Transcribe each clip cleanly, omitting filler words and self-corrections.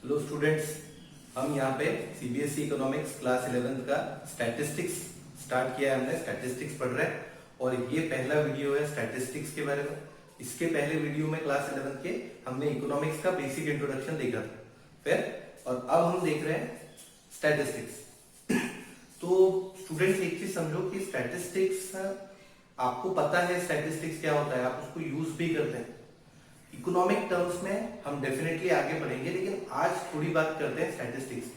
Hello students, हम यहाँ पे सीबीएसई इकोनॉमिक्स क्लास 11th का स्टैटिस्टिक्स स्टार्ट किया है। हमने स्टैटिस्टिक्स पढ़ रहे हैं और ये पहला वीडियो है स्टैटिस्टिक्स के बारे में। इसके पहले वीडियो में क्लास 11th के हमने इकोनॉमिक्स का बेसिक इंट्रोडक्शन देखा था फिर, और अब हम देख रहे हैं स्टैटिस्टिक्स। तो स्टूडेंट्स एक चीज समझो कि स्टैटिस्टिक्स, आपको पता है स्टैटिस्टिक्स क्या होता है, आप उसको यूज भी करते हैं। इकोनॉमिक टर्म्स में हम डेफिनेटली आगे बढ़ेंगे, लेकिन आज थोड़ी बात करते हैं स्टैटिस्टिक्स।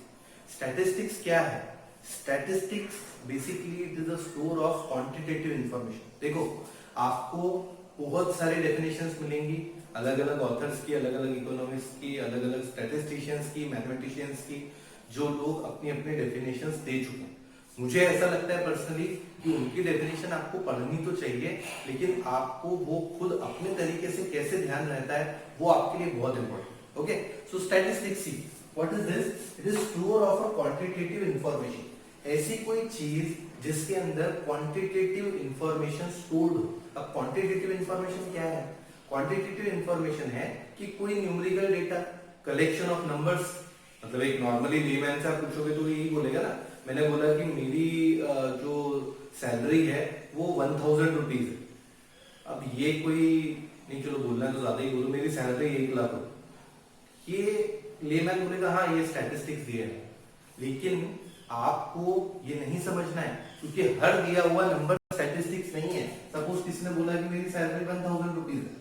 स्टैटिस्टिक्स क्या है? Statistics basically it is a store of quantitative information. देखो, आपको बहुत सारे डेफिनेशंस मिलेंगी, अलग अलग ऑथर्स की, अलग अलग इकोनॉमिक्स की, अलग अलग स्टैटिस्टिशियंस की, मैथमेटिशियंस की, जो लोग अपनी अपनी डेफिनेशंस दे चुके हैं। मुझे ऐसा लगता है पर्सनली कि उनकी डेफिनेशन आपको पढ़नी तो चाहिए, लेकिन आपको वो खुद अपने तरीके से कैसे ध्यान रहता है वो आपके लिए बहुत important. Okay, so statistics see what is this? It is store of a quantitative information. ऐसी कोई चीज जिसके अंदर क्वांटिटेटिव इंफॉर्मेशन स्टोर्ड हो। अब क्वांटिटेटिव इंफॉर्मेशन क्या है? क्वांटिटेटिव इंफॉर्मेशन है कि कोई numerical data, collection of numbers. मतलब एक नॉर्मली लेमैन से आप पूछोगे तो यही बोलेगा ना, मैंने बोला कि मेरी जो सैलरी है वो 1000 रुपीज है। अब ये कोई नहीं, चलो बोलना है तो ज्यादा ही बोलो, मेरी सैलरी 1 लाख हो, ये लेमैन बोलेगा हाँ ये स्टैटिस्टिक्स दिए है। लेकिन आपको ये नहीं समझना है, क्योंकि हर दिया हुआ नंबर स्टैटिस्टिक्स नहीं है। सपोज किसने बोला कि मेरी सैलरी 1000 रुपीज है,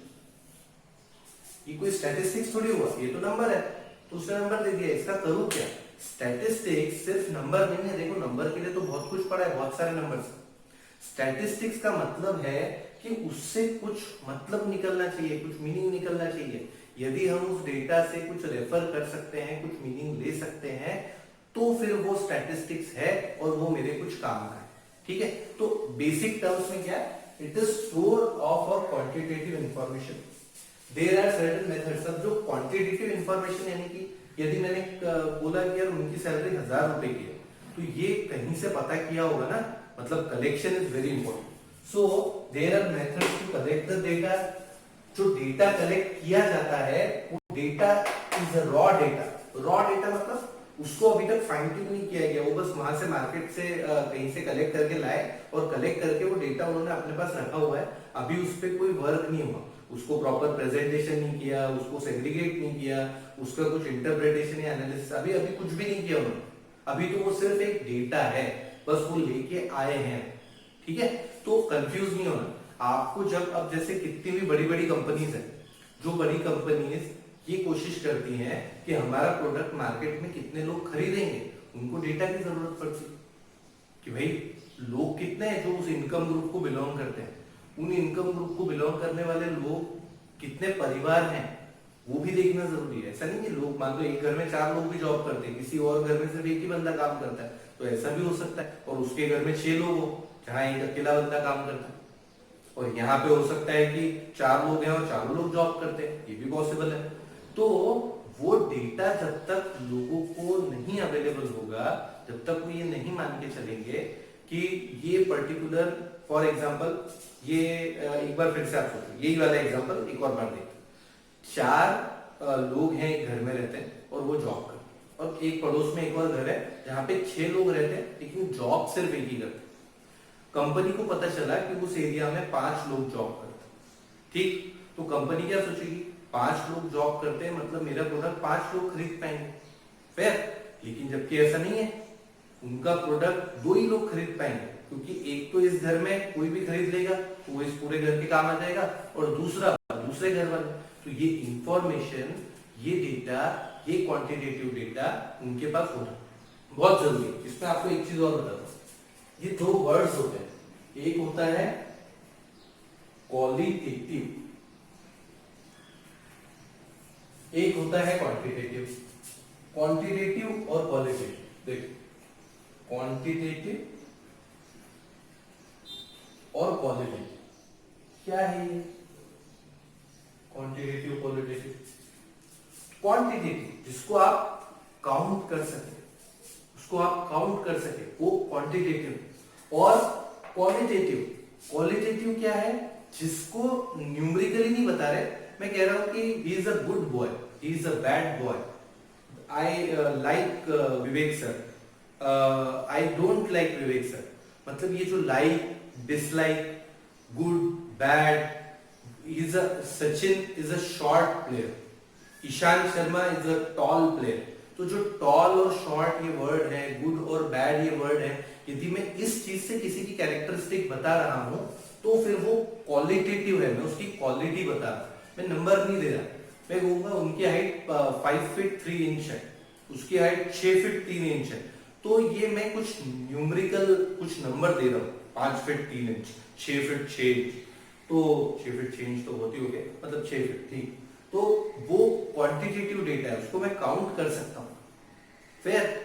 ये कोई स्टैटिस्टिक्स थोड़ी हुआ, ये तो नंबर है, तो उसने नंबर दे दिया। इसका करूँ क्या? स्टैटिस्टिक्स सिर्फ नंबर नहीं है। देखो, नंबर के लिए तो बहुत कुछ पढ़ा है, बहुत सारे नंबर्स। स्टैटिस्टिक्स का मतलब है कि उससे कुछ मतलब निकलना चाहिए, कुछ मीनिंग निकलना चाहिए। यदि हम उस डेटा से कुछ रेफर कर सकते हैं, कुछ मीनिंग ले सकते हैं, तो फिर वो स्टैटिस्टिक्स है और वो मेरे कुछ काम का है। ठीक है, तो बेसिक टर्म्स में क्या है? It is store of a quantitative information. There are certain methods. अब जो क्वांटिटेटिव इंफॉर्मेशन यानी कि यदि मैंने बोला कि यार उनकी सैलरी 1000 रुपए की है, तो ये कहीं से पता किया होगा ना, मतलब collection is very important. So there are methods to collect the data. जो डेटा कलेक्ट किया जाता है वो data is a raw data. Raw data मतलब उसको अभी तक फाइन ट्यून नहीं किया गया, वो बस वहां से मार्केट से कहीं से कलेक्ट करके लाए और कलेक्ट करके वो डेटा उन्होंने अपने पास रखा हुआ है। अभी उस पर कोई वर्क नहीं हुआ, उसको प्रॉपर प्रेजेंटेशन नहीं किया, उसको सेग्रीगेट नहीं किया, उसका कुछ इंटरप्रिटेशन या एनालिसिस अभी कुछ भी नहीं किया उन्होंने। अभी तो वो सिर्फ एक डेटा है, बस वो लेके आए हैं। ठीक है, तो कंफ्यूज नहीं होना आपको। जब अब जैसे कितनी भी बड़ी बड़ी कंपनीज है, जो बड़ी कंपनीज ये कोशिश करती हैं कि हमारा प्रोडक्ट मार्केट में कितने लोग खरीदेंगे, उनको डेटा की जरूरत पड़ती है कि भाई लोग कितने हैं जो उस इनकम ग्रुप को बिलोंग करते हैं, उन इनकम ग्रुप को बिलोंग करने वाले लोग कितने परिवार हैं वो भी देखना जरूरी है। ऐसा नहीं कि लोग, मान लो एक घर में 4 लोग भी जॉब करते हैं, किसी और घर में सिर्फ एक ही बंदा काम करता है, तो ऐसा भी हो सकता है। और उसके घर में 6 लोग हो जहाँ एक अकेला बंदा काम करता है, और यहाँ पे हो सकता है कि 4 लोग हैं और 4 लोग जॉब करते हैं, ये भी पॉसिबल है। तो वो डेटा जब तक लोगों को नहीं अवेलेबल होगा, जब तक वो ये नहीं मान के चलेंगे कि ये पर्टिकुलर, फॉर एग्जाम्पल ये एक बार फिर से आप सोचो, यही वाला एग्जाम्पल एक और बार देखो। 4 लोग हैं एक घर में रहते हैं और वो जॉब करते हैं, और एक पड़ोस में एक और घर है जहाँ पे 6 लोग रहते हैं लेकिन जॉब सिर्फ एक ही करते हैं। कंपनी को पता चला कि उस एरिया में 5 लोग जॉब करते हैं। ठीक, तो कंपनी क्या सोचेगी? 5 लोग जॉब करते हैं मतलब मेरा प्रोडक्ट 5 लोग खरीद पाएंगे, फेयर। लेकिन जबकि ऐसा नहीं है, उनका प्रोडक्ट 2 ही लोग खरीद पाएंगे, क्योंकि एक तो इस घर में कोई भी खरीद लेगा तो वो इस पूरे घर के काम आ जाएगा, और दूसरा दूसरे घर वाले। तो ये इंफॉर्मेशन, ये डेटा, ये क्वांटिटेटिव डेटा उनके पास होना बहुत जरूरी है। इसमें आपको एक चीज और बता दूं, ये 2 वर्ड्स होते हैं, एक होता है क्वालिटेटिव, एक होता है क्वांटिटेटिव। क्वांटिटेटिव और क्वालिटेटिव, देखो, क्वांटिटेटिव और क्वालिटेटिव क्या है ये? Quantitative, qualitative. क्वांटिटेटिव जिसको आप काउंट कर सके, उसको आप काउंट कर सके, वो क्वांटिटेटिव। और क्वालिटेटिव, क्वालिटेटिव क्या है? जिसको न्यूमेरिकली नहीं बता रहे, मैं कह रहा हूं कि he is a good boy, he is a bad boy. I like Vivek sir, I don't like Vivek sir, मतलब ये जो like, dislike, good, bad, Sachin is a short player, Ishant Sharma is a tall player. तो जो toll और short ये word है, good और bad ये वर्ड है, यदि मैं इस चीज से किसी की कैरेक्टरिस्टिक बता रहा हूं तो फिर वो क्वालिटेटिव है, मैं उसकी क्वालिटी बता रहा हूं, मैं नंबर नहीं दे रहा। मैं कहूंगा उनकी हाइट 5 फीट 3 इंच है, उसकी हाइट 6 फीट 3 इंच है, तो ये मैं कुछ न्यूमेरिकल कुछ नंबर दे रहा हूँ, 5 फीट 3 इंच, 6 फीट 6 इंच, तो 6 फीट 6 इंच तो होती हो गया, मतलब 6 फीट, ठीक। तो वो क्वांटिटेटिव डेटा है, उसको मैं काउंट कर सकता हूं, फिर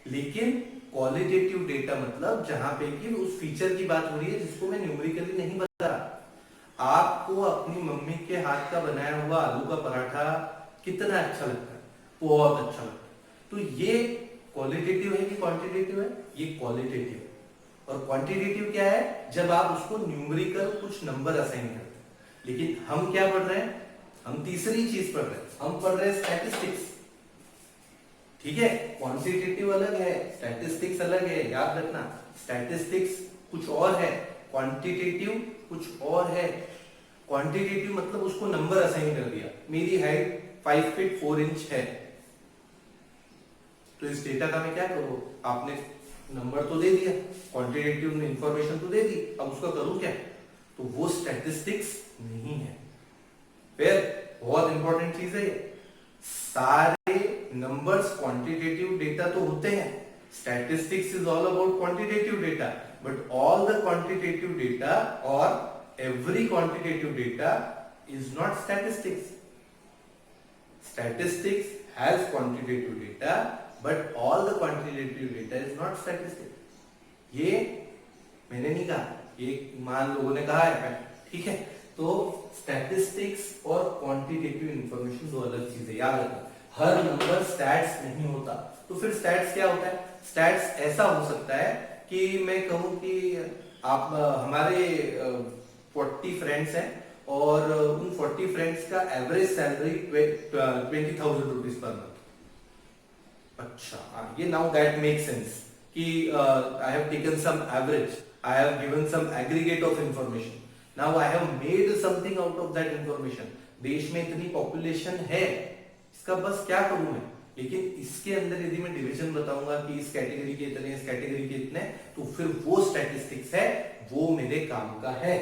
लेकिन क्वालिटेटिव डेटा मतलब जहां पे कि उस फीचर की बात हो रही है जिसको मैं न्यूमेरिकली नहीं बता रहा। आपको अपनी मम्मी के हाथ का बनाया हुआ आलू का पराठा कितना अच्छा लगता है? बहुत अच्छा लगता है। तो ये क्वालिटेटिव है कि क्वांटिटेटिव है? ये क्वालिटेटिव है। और क्वांटिटेटिव क्या है? जब आप उसको न्यूमेरिकल कुछ नंबर असाइन करते हैं। लेकिन हम क्या पढ़ रहे हैं? हम तीसरी चीज पढ़ रहे हैं, हम पढ़ रहे हैं स्टैटिस्टिक्स, ठीक है। क्वांटिटेटिव अलग है, स्टैटिस्टिक्स अलग है, याद रखना। स्टैटिस्टिक्स कुछ और है, क्वांटिटेटिव कुछ और है। क्वांटिटेटिव मतलब उसको नंबर असाइन कर दिया, मेरी हाइट 5 फीट 4 इंच है, तो इस डेटा का मैं क्या करूं? आपने नंबर तो दे दिया, क्वांटिटेटिव इंफॉर्मेशन तो दे दी, अब उसका करूं क्या? तो वो स्टैटिस्टिक्स नहीं है। फिर बहुत इंपॉर्टेंट चीज है, सारे नंबर्स क्वांटिटेटिव डेटा तो होते हैं, statistics is all about quantitative data, but all the quantitative data और every quantitative data is not statistics. Statistics has quantitative data but all the quantitative data is not statistics. ये मैंने नहीं कहा, ये मान लोगों ने कहा है, ठीक है। तो स्टैटिस्टिक्स और क्वांटिटेटिव इंफॉर्मेशन दो अलग चीजें, याद रखना। हर नंबर स्टैट्स नहीं होता। तो फिर स्टैट्स क्या होता है? स्टैट्स ऐसा हो सकता है कि मैं कहूं कि आप हमारे 40 फ्रेंड्स हैं और उन 40 फ्रेंड्स का average salary 20,000 rupees per month. अच्छा, ये नाउ दैट मेक सेंस कि I have taken some average, I have given some aggregate of information, now I have made something out of that information. देश में इतनी population है, इसका बस क्या करूं मैं? लेकिन इसके अंदर यदि मैं डिवीजन बताऊंगा कि इस कैटेगरी के इतने, इस कैटेगरी के इतने, तो फिर वो स्टैटिस्टिक्स है, वो मेरे काम का है।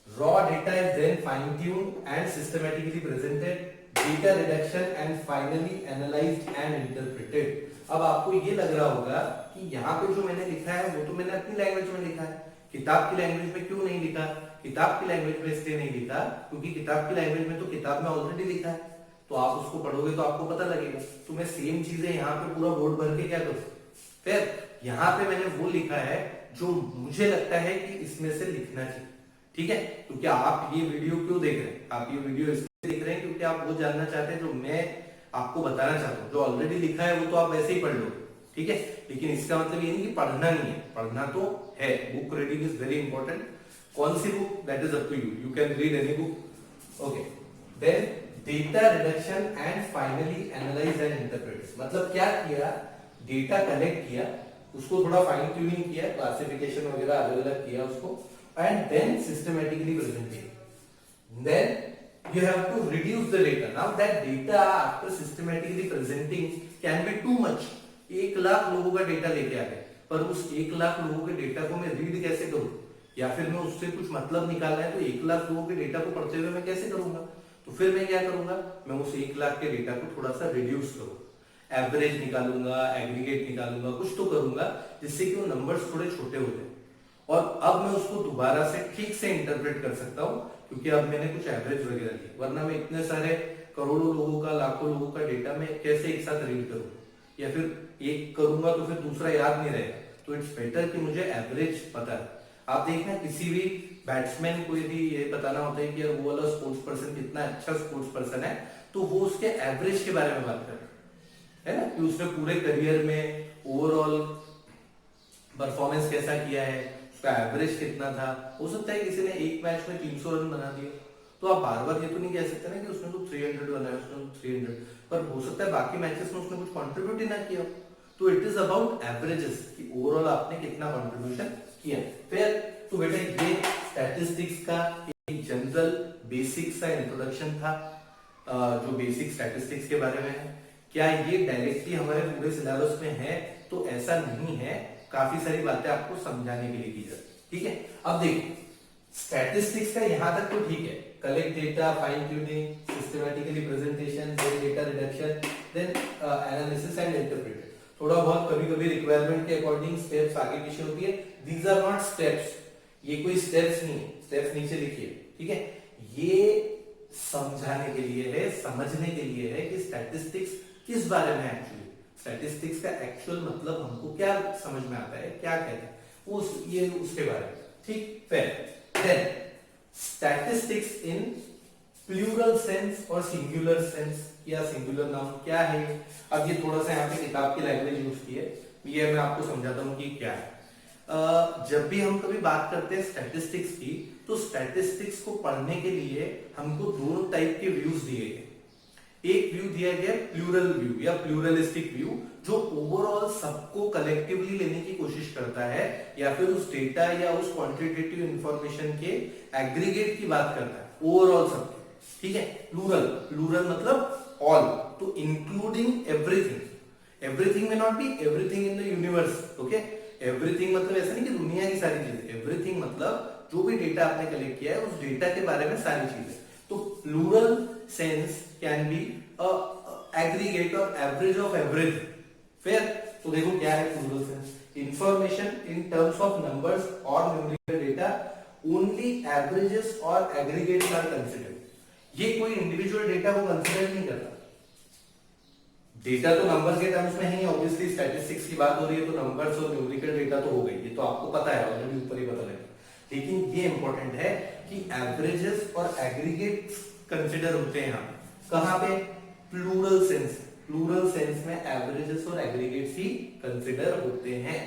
Raw data is then fine tuned and systematically presented, data reduction and finally analysed and interpreted. अब आपको ये लग रहा होगा कि यहाँ पे जो मैंने लिखा है वो तो मैंने अपनी लैंग्वेज में लिखा है, किताब की लैंग्वेज में क्यों नहीं लिखा? किताब की लैंग्वेज में इसलिए नहीं लिखा क्योंकि किताब की लैंग्वेज में तो किताब में ऑलरेडी लिखा है, तो आप उसको पढ़ोगे तो आपको पता लगेगा। तो मैं सेम चीजें यहाँ पे पूरा बोर्ड भर के क्या करूं? फिर यहाँ पे मैंने वो लिखा है जो मुझे लगता है कि इसमें से लिखना चाहिए, ठीक है। क्योंकि आप ये वीडियो क्यों देख रहे हैं? आप ये वीडियो इसलिए देख रहे हैं क्योंकि आप वो जानना चाहते हैं जो मैं आपको बताना चाहता हूँ। जो ऑलरेडी लिखा है वो तो आप वैसे ही पढ़ लो, ठीक है। लेकिन इसका मतलब ये नहीं कि पढ़ना नहीं है, पढ़ना तो है। Book reading is very important. कौन सी book? That is up to you, you can read any book, okay. Then data reduction and finally analyse and interpret, मतलब क्या किया? डेटा कलेक्ट किया, उसको थोड़ा फाइन ट्यूनिंग किया, क्लासिफिकेशन वगैरह अलग अलग किया उसको, and then systematically presented. Then you have to reduce the data. Now that data after systematically presenting can be too much. 1 lakh लोगों का डेटा लेके आ गए, पर उस 1 लाख लोगों के डेटा को मैं रीड कैसे करूं? या फिर मैं उससे कुछ मतलब निकालना है तो 1 लाख लोगों के डेटा को पढ़ते हुए मैं कैसे करूंगा? तो फिर मैं क्या करूंगा? मैं उस 1 लाख के डेटा को थोड़ा सा रिड्यूस करूँ, एवरेज निकालूंगा, एग्रीगेट निकालूंगा, कुछ तो करूंगा जिससे कि वो नंबर्स थोड़े छोटे हो जाए, और अब मैं उसको दोबारा से ठीक से इंटरप्रेट कर सकता हूं क्योंकि अब मैंने कुछ एवरेज वगैरह ली। वरना मैं इतने सारे करोड़ों लोगों का, लाखों लोगों का डेटा में कैसे एक साथ रीड करूं, या फिर एक करूंगा तो फिर दूसरा याद नहीं रहेगा। तो इट्स बेटर कि मुझे एवरेज पता है। आप देखना, किसी भी बैट्समैन को यदि ये बताना होता है कि यार वो वाला स्पोर्ट्स पर्सन कितना अच्छा स्पोर्ट्स पर्सन है, तो वो उसके एवरेज के बारे में बात करता है ना, कि उसने पूरे करियर में ओवरऑल परफॉर्मेंस कैसा किया है, उसका एवरेज कितना था। हो सकता है किसी ने एक मैच में 300 रन बना दिए, तो आप बार बार ये तो नहीं कह सकते ना कि उसने तो 300 बनाया, उसने तो 300, पर हो सकता है बाकी मैचेस में उसने कुछ कंट्रीब्यूट ही ना किया। तो इट इज अबाउट एवरेजेस कि ओवरऑल आपने कितना कंट्रीब्यूशन किया। फिर तो बेटा ये स्टैटिस्टिक्स का एक जनरल बेसिक सा इंट्रोडक्शन था, जो बेसिक स्टैटिस्टिक्स के बारे में है। क्या ये डायरेक्टली हमारे पूरे सिलेबस में है? तो ऐसा नहीं है, काफी सारी बातें आपको समझाने के लिए की जाती है। ठीक है, अब देखो स्टैटिस्टिक्स का यहां तक तो ठीक है, collect data, fine tuning, systematically presentation, then data reduction, then analysis and interpretation. थोड़ा बहुत कभी कभी रिक्वायरमेंट के अकॉर्डिंग स्टेप्स आगे पीछे होती है। दीज आर नॉट स्टेप्स, ये कोई स्टेप्स नहीं है, स्टेप्स नीचे लिखिए। ठीक है, ये समझाने के लिए है, समझने के लिए है कि स्टैटिस्टिक्स किस बारे में एक्चुअली, स्टैटिस्टिक्स का एक्चुअल मतलब हमको क्या समझ में आता है, क्या कहते हैं वो ये उसके बारे में। ठीक, फिर then statistics in plural sense और सिंगुलर सेंस या सिंगुलर नाउन क्या है। अब ये थोड़ा सा यहाँ पे किताब की लैंग्वेज यूज की है, ये मैं आपको समझाता हूँ कि क्या है। जब भी हम कभी बात करते हैं स्टैटिस्टिक्स की, तो स्टैटिस्टिक्स को पढ़ने के लिए हमको दोनों टाइप के व्यूज दिए गए। एक व्यू दिया गया प्लूरल व्यू या प्लूरलिस्टिक व्यू, जो ओवरऑल सबको कलेक्टिवली लेने की कोशिश करता है, या फिर उस डेटा या उस क्वांटिटेटिव इंफॉर्मेशन के एग्रीगेट की बात करता है, ओवरऑल सबके। ठीक है, प्लूरल, प्लूरल मतलब ऑल, तो इंक्लूडिंग एवरीथिंग। एवरीथिंग में not be everything in the universe, okay. Everything मतलब ऐसा नहीं कि दुनिया की सारी चीजें, एवरीथिंग मतलब जो भी डेटा आपने कलेक्ट किया है उस डेटा के बारे में सारी चीजें। तो plural sense can be aggregate और एवरेज ऑफ एवरीथिंग। फिर तो देखो क्या है plural sense, information in terms of numbers और न्यूमेरिकल डेटा, ओनली एवरेजेस और एग्रीगेट्स आर कंसीडर्ड। ये कोई इंडिविजुअल डेटा को कंसीडर नहीं करता। डेटा तो नंबर्स के टर्म्स में है, ऑब्वियसली स्टैटिस्टिक्स की बात हो रही है तो नंबर्स और न्यूमेरिकल डेटा तो हो गई, ये तो आपको पता है ऑलरेडी, ऊपर ही पता लगा। लेकिन ये इंपॉर्टेंट है कि एवरेजेस और एग्रीगेट्स कंसीडर होते हैं यहाँ पे। कहां पे? Plural sense. प्लूरल सेंस में एवरेजेस और एग्रीगेट्स ही कंसीडर होते हैं।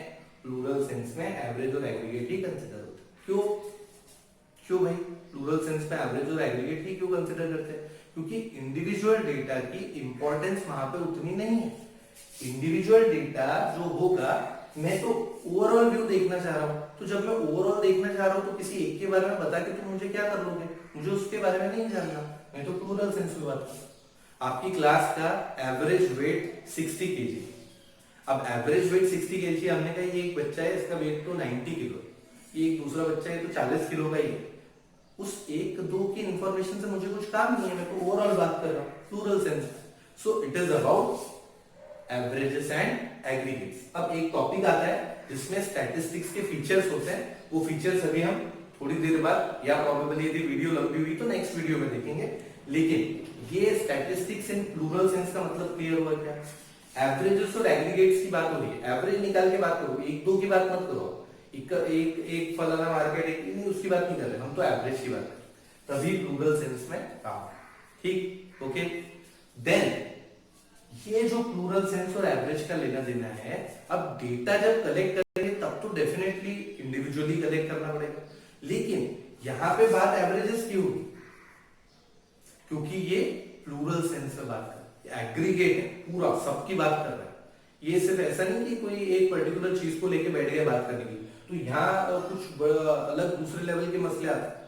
प्लूरल सेंस में एवरेज और एग्रीगेट ही कंसीडर होते हैं। क्यों? क्यों भाई प्लूरल सेंस में एवरेज और एग्रीगेट ही क्यों कंसीडर करते हैं? क्योंकि इंडिविजुअल डेटा की इंपॉर्टेंस वहां पे उतनी नहीं है। इंडिविजुअल डेटा जो होगा, मैं तो ओवरऑल व्यू देखना चाह रहा हूं, तो जब मैं ओवरऑल देखना चाह रहा हूं तो किसी एक के बारे में बता के तुम मुझे क्या कर लोगे? मुझे उसके बारे में नहीं जानना, मैं तो प्लूरल सेंस में बात कर। आपकी क्लास का एवरेज वेट 60 केजी, अब एवरेज वेट 60 केजी, हमने कहा ये एक बच्चा है इसका वेट तो 90 किलो, ये एक दूसरा बच्चा है तो 40 किलो का ही है। उस एक दो की इंफॉर्मेशन से मुझे कुछ काम नहीं है, मैं तो ओवरऑल बात कर रहा हूं प्लूरल सेंस में। So it is about averages and aggregates. अब एक टॉपिक आता है जिसमें स्टैटिस्टिक्स के फीचर्स होते हैं, वो फीचर्स अभी हम थोड़ी देर बाद या प्रोबेबली यदि वीडियो लंबी हुई तो नेक्स्ट वीडियो में देखेंगे। लेकिन ये स्टैटिस्टिक्स इन प्लूरल सेंस का मतलब क्लियर हुआ क्या? एवरेजेस और एग्रीगेट्स की बात हो रही है, एवरेज निकाल के बात करो, एक दो की बात मत करो। एक फलाना मार्केट एक नहीं, उसकी बात नहीं कर रहे हम, तो एवरेज की बात कर रहे, तभी प्लूरल सेंस में काम। ठीक, ओके। देन ये जो प्लूरल सेंस और एवरेज का लेना देना है, अब डेटा जब कलेक्ट करेंगे तब तो डेफिनेटली इंडिविजुअली कलेक्ट करना पड़ेगा, लेकिन यहां पे बात एवरेजेस की होगी क्योंकि ये प्लूरल सेंस में बात कर रहा है, एग्रीगेट है, पूरा सबकी बात कर रहा है। ये सिर्फ ऐसा नहीं कि कोई एक पर्टिकुलर चीज को लेके बैठ गया बात करने के लिए, तो यहाँ कुछ अलग दूसरे लेवल के मसले आते हैं।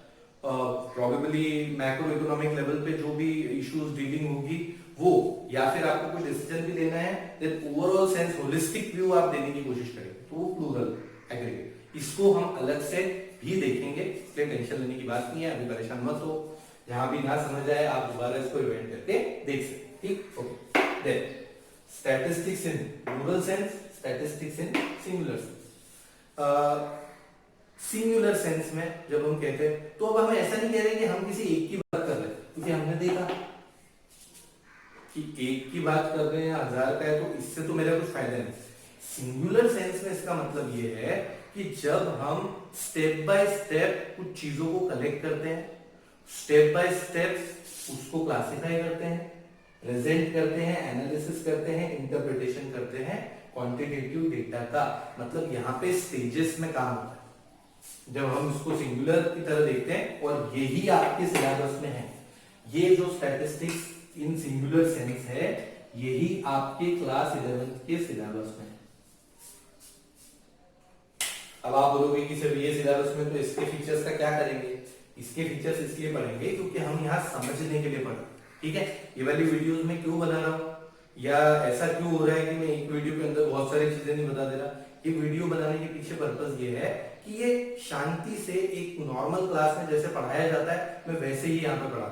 प्रोबेबली मैक्रो इकोनॉमिक लेवल पे जो भी इश्यूज डीलिंग होगी वो, या फिर आपको कोई डिसीजन भी लेना है, then overall sense holistic view आप देने की कोशिश करेंगे, तो वो प्लूरल एग्रीगेट। इसको हम अलग से भी देखेंगे, इसलिए टेंशन लेने की बात नहीं है, अभी परेशान मत हो। जहां भी ना समझ आए आप दोबारा इसको इवेंट करके देख सकते। ठीक, okay. Then statistics in plural sense, statistics in singular sense. Singular sense में जब हम कहते हैं तो अब हम ऐसा नहीं कह रहे कि हम किसी एक की बात कर रहे हैं, क्योंकि हमने देखा कि एक की बात कर रहे हैं, 1000 का है, तो इससे तो मेरा कुछ फायदा नहीं। सिंगुलर सेंस में इसका मतलब ये है कि जब हम स्टेप बाय स्टेप कुछ चीजों को कलेक्ट करते हैं, स्टेप बाय स्टेप उसको क्लासिफाई करते हैं, प्रेजेंट करते हैं, एनालिसिस करते हैं, इंटरप्रिटेशन करते हैं क्वांटिटेटिव डेटा का, मतलब यहाँ पे स्टेजेस में काम होता है। जब हम इसको सिंगुलर की तरह देखते हैं, और यही आपके सिलेबस में है। ये जो स्टैटिस्टिक्स इन सिंगुलर सेंस है, यही आपके क्लास 11 के सिलेबस में है। अब आप बोलोगे कि सिर्फ ये सिलेबस में, तो इसके फीचर्स का क्या करेंगे? इसके फीचर्स इसलिए पढ़ेंगे क्योंकि हम यहाँ समझने के लिए पढ़ रहे हैं, ठीक है। ये वाली वीडियोस में क्यों बना रहा हूँ, या ऐसा क्यों हो रहा है कि मैं एक वीडियो के अंदर बहुत सारी चीजें नहीं बता दे रहा? ये वीडियो बनाने के पीछे पर्पस ये है कि ये शांति से एक नॉर्मल क्लास में जैसे पढ़ाया जाता है, मैं वैसे ही यहाँ पे पढ़ा,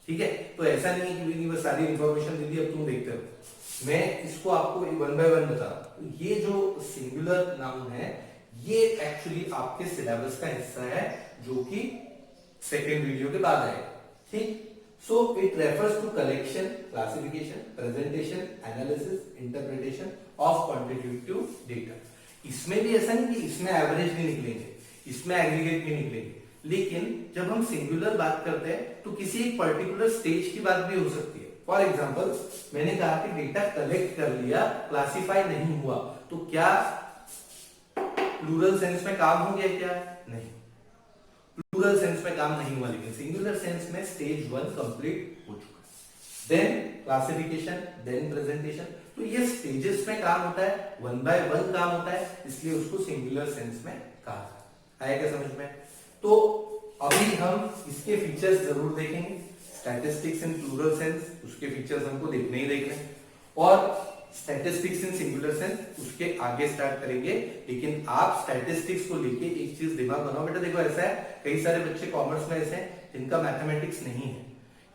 ठीक है। तो ऐसा नहीं है कि बस सारी इंफॉर्मेशन दे दी अब तुम देखते हो। मैं इसको आपको वन बाय वन बता रहा हूँ। ये जो सिंगुलर नाउन है, ये एक्चुअली आपके सिलेबस का हिस्सा है, जो कि सेकेंड वीडियो के बाद आएगा, ठीक। So it refers to collection, classification, presentation, analysis, interpretation of quantitative data. इसमें भी ऐसा नहीं कि इसमें एवरेज भी निकलेंगे, इसमें एग्रीगेट भी निकलेंगे, लेकिन जब हम सिंगुलर बात करते हैं तो किसी एक पर्टिकुलर स्टेज की बात भी हो सकती है। फॉर एग्जाम्पल, मैंने कहा कि डेटा कलेक्ट कर लिया, क्लासिफाई नहीं हुआ, तो क्या प्लूरल सेंस में काम हो गया? क्या नहीं, प्लूरल सेंस में काम नहीं हुआ, लेकिन सिंगुलर सेंस में स्टेज 1 कंप्लीट हो चुका है। देन क्लासिफिकेशन, देन प्रेजेंटेशन, तो ये स्टेजेस में काम होता है, वन बाय वन काम होता है, इसलिए उसको सिंगुलर सेंस में कहा जाता है। आया क्या समझ में? तो अभी हम इसके फीचर्स जरूर देखेंगे। स्टैटिस्टिक्स इन प्लूरल सेंस, उसके फीचर्स हमको देखने ही देखने, और स्टैटिस्टिक्स इन सिंगुलर सेंस उसके आगे स्टार्ट करेंगे। लेकिन आप स्टैटिस्टिक्स को लेके एक चीज दिमाग बनाओ बेटा, देखो ऐसा है, कई सारे बच्चे कॉमर्स में ऐसे हैं जिनका मैथमेटिक्स नहीं है,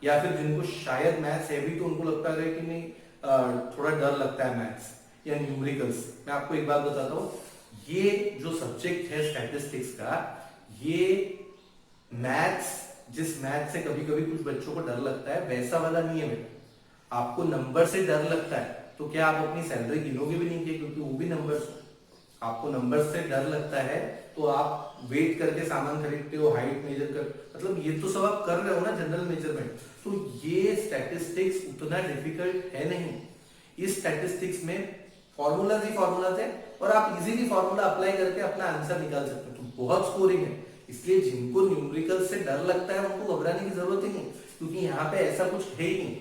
या फिर जिनको शायद मैथ्स है भी, तो उनको लगता है कि नहीं, थोड़ा डर लगता है मैथ्स या न्यूमेरिकल्स। मैं आपको एक बात बताता हूँ, ये जो सब्जेक्ट है स्टैटिस्टिक्स का, ये मैथ्स, जिस मैथ से कभी कभी कुछ बच्चों को डर लगता है, वैसा वाला नहीं है बेटा। आपको नंबर से डर लगता है तो क्या आप अपनी सैलरी गिनोगे भी नहीं, क्योंकि वो भी नंबर्स। आपको नंबर से डर लगता है तो आप वेट करके सामान खरीदते हो, हाइट मेजर कर, मतलब ये तो सब आप कर रहे हो ना, जनरल मेजरमेंट। तो ये स्टैटिस्टिक्स उतना डिफिकल्ट है नहीं। इस स्टैटिस्टिक्स में फॉर्मूलाज ही फॉर्मूलाज है, और आप इजीली फॉर्मूला अप्लाई करके अपना आंसर निकाल सकते हो, तो बहुत स्कोरिंग है। इसलिए जिनको न्यूमेरिकल से डर लगता है उनको घबराने की जरूरत ही नहीं, क्योंकि यहाँ पे ऐसा कुछ है ही नहीं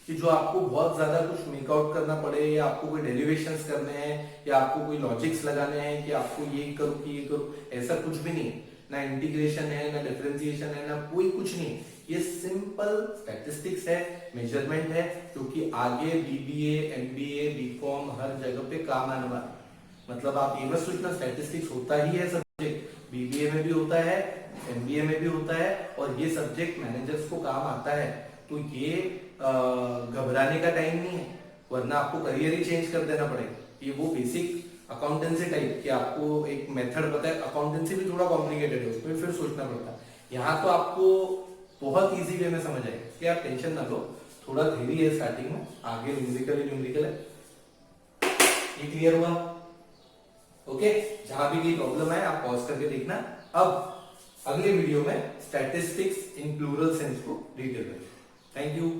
कि जो आपको बहुत ज्यादा कुछ मेकआउट करना पड़े, या आपको कोई डेरिवेशंस करने हैं, या आपको कोई लॉजिक्स लगाने हैं कि आपको ये करो कि ये करो, ऐसा कुछ भी नहीं है। ना इंटीग्रेशन है, ना डिफरेंशिएशन है, ना कोई कुछ नहीं। ये सिंपल स्टैटिस्टिक्स है, मेजरमेंट है, जो कि आगे बीबीए, एमबीए, बीकॉम हर जगह पे काम आने वाला। मतलब आप ये मत सोचना स्टैटिस्टिक्स होता ही है सब्जेक्ट, बीबीए में भी होता है, एमबीए में भी होता है, और ये सब्जेक्ट मैनेजर्स को काम आता है। तो ये घबराने का टाइम नहीं है, वरना आपको करियर ही चेंज कर देना पड़ेगा। ये वो बेसिक अकाउंटेंसी टाइप कि आपको एक मेथड पता है, अकाउंटेंसी भी थोड़ा कॉम्प्लिकेटेड है, उसमें फिर सोचना पड़ता है। यहाँ तो आपको बहुत इजी वे में समझ आएगा, कि आप टेंशन ना लो, थोड़ा थ्योरी है स्टार्टिंग में, आगे न्यूमेरिकल ही न्यूमेरिकल है। ये क्लियर हुआ? ओके, जहां भी कोई प्रॉब्लम है आप पॉज करके देखना। अब अगले वीडियो में स्टैटिस्टिक्स इन प्लूरल सेंस को डिटेल में। Thank you.